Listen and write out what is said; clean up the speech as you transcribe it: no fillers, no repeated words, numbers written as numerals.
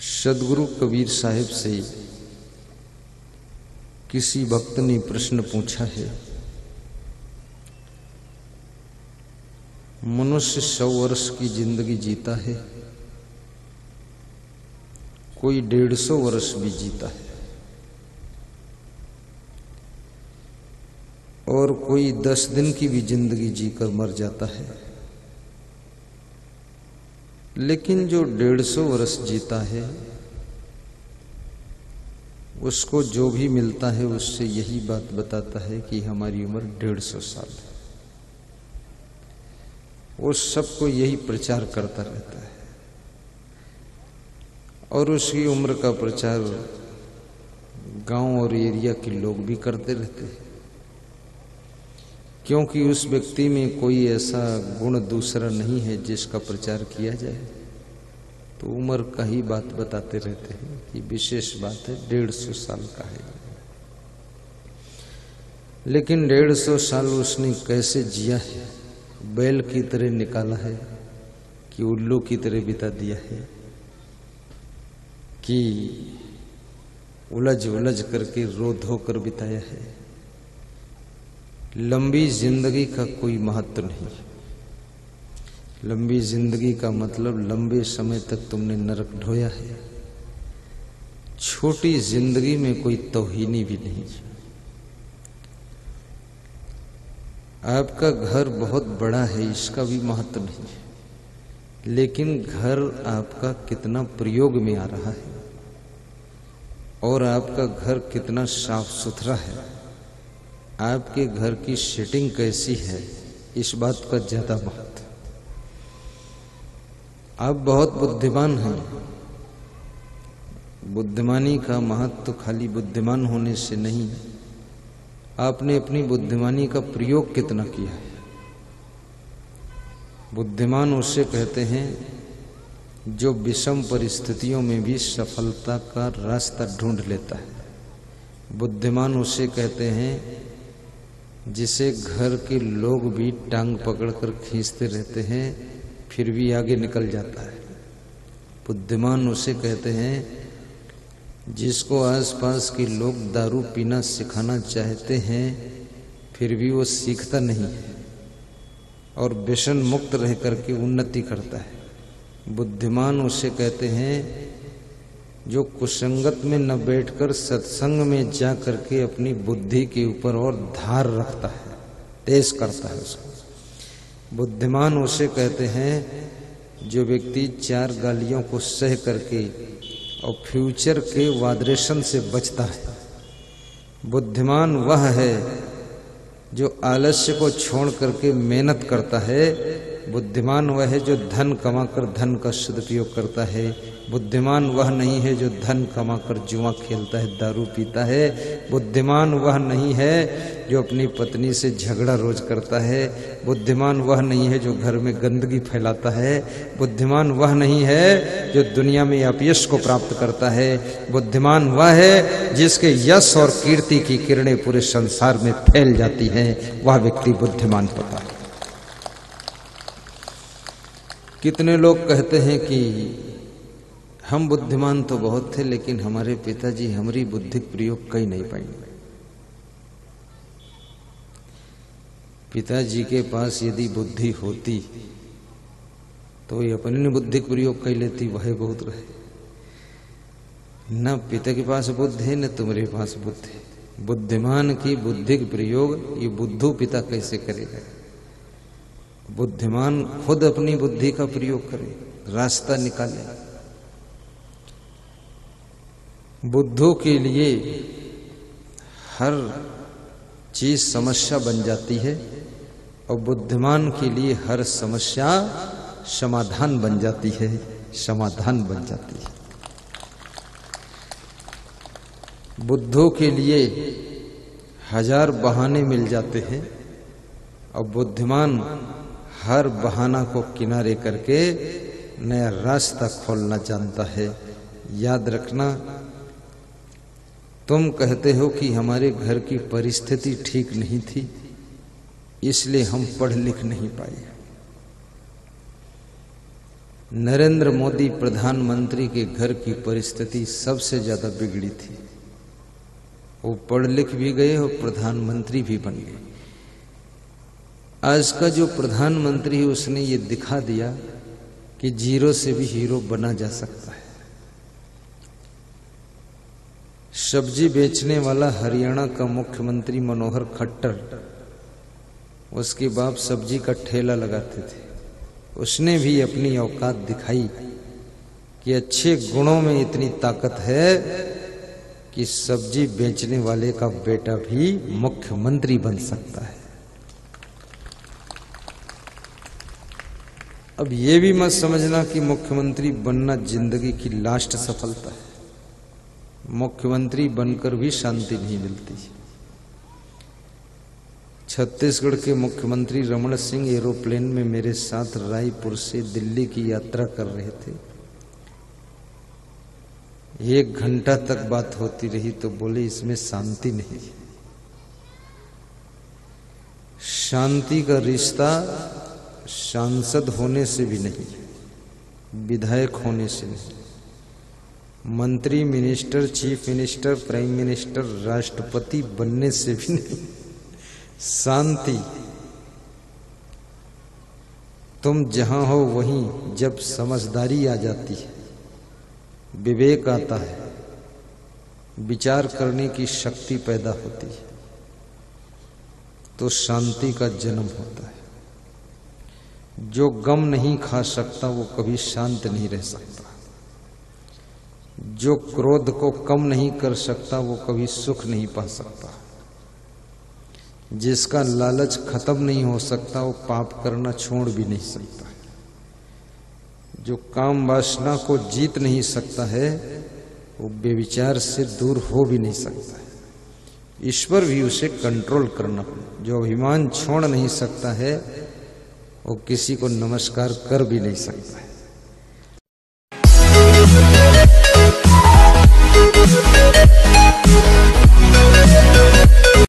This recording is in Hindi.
सदगुरु कबीर साहिब से किसी भक्त ने प्रश्न पूछा है, मनुष्य 100 वर्ष की जिंदगी जीता है, कोई 150 वर्ष भी जीता है और कोई 10 दिन की भी जिंदगी जीकर मर जाता है। लेकिन जो 150 वर्ष जीता है उसको जो भी मिलता है उससे यही बात बताता है कि हमारी उम्र 150 साल है। वो सबको यही प्रचार करता रहता है और उसकी उम्र का प्रचार गांव और एरिया के लोग भी करते रहते हैं, क्योंकि उस व्यक्ति में कोई ऐसा गुण दूसरा नहीं है जिसका प्रचार किया जाए। तो उम्र का ही बात बताते रहते हैं कि विशेष बात है, 150 साल का है। लेकिन 150 साल उसने कैसे जिया है? बैल की तरह निकाला है कि उल्लू की तरह बिता दिया है कि उलझ उलझ करके रो धो कर बिताया है? लंबी जिंदगी का कोई महत्व नहीं। लंबी जिंदगी का मतलब लंबे समय तक तुमने नरक ढोया है। छोटी जिंदगी में कोई तौहीनी भी नहीं। आपका घर बहुत बड़ा है, इसका भी महत्व नहीं है, लेकिन घर आपका कितना प्रयोग में आ रहा है और आपका घर कितना साफ सुथरा है, आपके घर की सेटिंग कैसी है, इस बात का ज्यादा महत्व। आप बहुत बुद्धिमान हैं। बुद्धिमानी का महत्व खाली बुद्धिमान होने से नहीं, आपने अपनी बुद्धिमानी का प्रयोग कितना किया है। बुद्धिमान उसे कहते हैं जो विषम परिस्थितियों में भी सफलता का रास्ता ढूंढ लेता है। बुद्धिमान उसे कहते हैं जिसे घर के लोग भी टांग पकड़कर खींचते रहते हैं फिर भी आगे निकल जाता है। बुद्धिमान उसे कहते हैं जिसको आसपास के लोग दारू पीना सिखाना चाहते हैं फिर भी वो सीखता नहीं है और व्यसन मुक्त रह करके उन्नति करता है। बुद्धिमान उसे कहते हैं जो कुसंगत में न बैठकर सत्संग में जा करके अपनी बुद्धि के ऊपर और धार रखता है, तेज करता है उसको। बुद्धिमान उसे कहते हैं जो व्यक्ति 4 गालियों को सह करके और फ्यूचर के वाइब्रेशन से बचता है। बुद्धिमान वह है जो आलस्य को छोड़ करके मेहनत करता है। बुद्धिमान वह है जो धन कमाकर धन का सदुपयोग करता है। बुद्धिमान वह नहीं है जो धन कमाकर जुआ खेलता है, दारू पीता है। बुद्धिमान वह नहीं है जो अपनी पत्नी से झगड़ा रोज करता है। बुद्धिमान वह नहीं है जो घर में गंदगी फैलाता है। बुद्धिमान वह नहीं है जो दुनिया में अपयश को प्राप्त करता है। बुद्धिमान वह है जिसके यश और कीर्ति की किरणें पूरे संसार में फैल जाती हैं, वह व्यक्ति बुद्धिमान होता है। कितने लोग कहते हैं कि हम बुद्धिमान तो बहुत थे लेकिन हमारे पिताजी हमारी बुद्धि प्रयोग कर नहीं पाएंगे। पिताजी के पास यदि बुद्धि होती तो ये अपनी बुद्धि प्रयोग कर लेती, वह बहुत रहे। न पिता के पास बुद्धि है न तुम्हारे पास बुद्धि। बुद्धिमान की बुद्धि प्रयोग ये बुद्धू पिता कैसे करेगा? बुद्धिमान खुद अपनी बुद्धि का प्रयोग करे, रास्ता निकाले। बुद्धू के लिए हर चीज समस्या बन जाती है और बुद्धिमान के लिए हर समस्या समाधान बन जाती है, समाधान बन जाती है। बुद्धू के लिए 1000 बहाने मिल जाते हैं और बुद्धिमान हर बहाना को किनारे करके नया रास्ता खोलना जानता है। याद रखना, तुम कहते हो कि हमारे घर की परिस्थिति ठीक नहीं थी इसलिए हम पढ़ लिख नहीं पाए। नरेंद्र मोदी प्रधानमंत्री के घर की परिस्थिति सबसे ज्यादा बिगड़ी थी। वो पढ़ लिख भी गए और प्रधानमंत्री भी बन गए। आज का जो प्रधानमंत्री है उसने ये दिखा दिया कि जीरो से भी हीरो बना जा सकता है। सब्जी बेचने वाला हरियाणा का मुख्यमंत्री मनोहर खट्टर, उसके बाप सब्जी का ठेला लगाते थे। उसने भी अपनी औकात दिखाई कि अच्छे गुणों में इतनी ताकत है कि सब्जी बेचने वाले का बेटा भी मुख्यमंत्री बन सकता है। अब ये भी मत समझना कि मुख्यमंत्री बनना जिंदगी की लास्ट सफलता है। मुख्यमंत्री बनकर भी शांति नहीं मिलती। छत्तीसगढ़ के मुख्यमंत्री रमन सिंह एरोप्लेन में मेरे साथ रायपुर से दिल्ली की यात्रा कर रहे थे। 1 घंटा तक बात होती रही तो बोले इसमें शांति नहीं। शांति का रिश्ता सांसद होने से भी नहीं, विधायक होने से नहीं, मंत्री, minister, chief minister, prime minister, राष्ट्रपति बनने से भी नहीं। शांति तुम जहां हो वहीं जब समझदारी आ जाती है, विवेक आता है, विचार करने की शक्ति पैदा होती है, तो शांति का जन्म होता है। जो गम नहीं खा सकता वो कभी शांत नहीं रह सकता। जो क्रोध को कम नहीं कर सकता वो कभी सुख नहीं पा सकता। जिसका लालच खत्म नहीं हो सकता वो पाप करना छोड़ भी नहीं सकता। जो काम वासना को जीत नहीं सकता है वो बेविचार से दूर हो भी नहीं सकता है। ईश्वर भी उसे कंट्रोल करना। जो अभिमान छोड़ नहीं सकता है वो किसी को नमस्कार कर भी नहीं सकता है।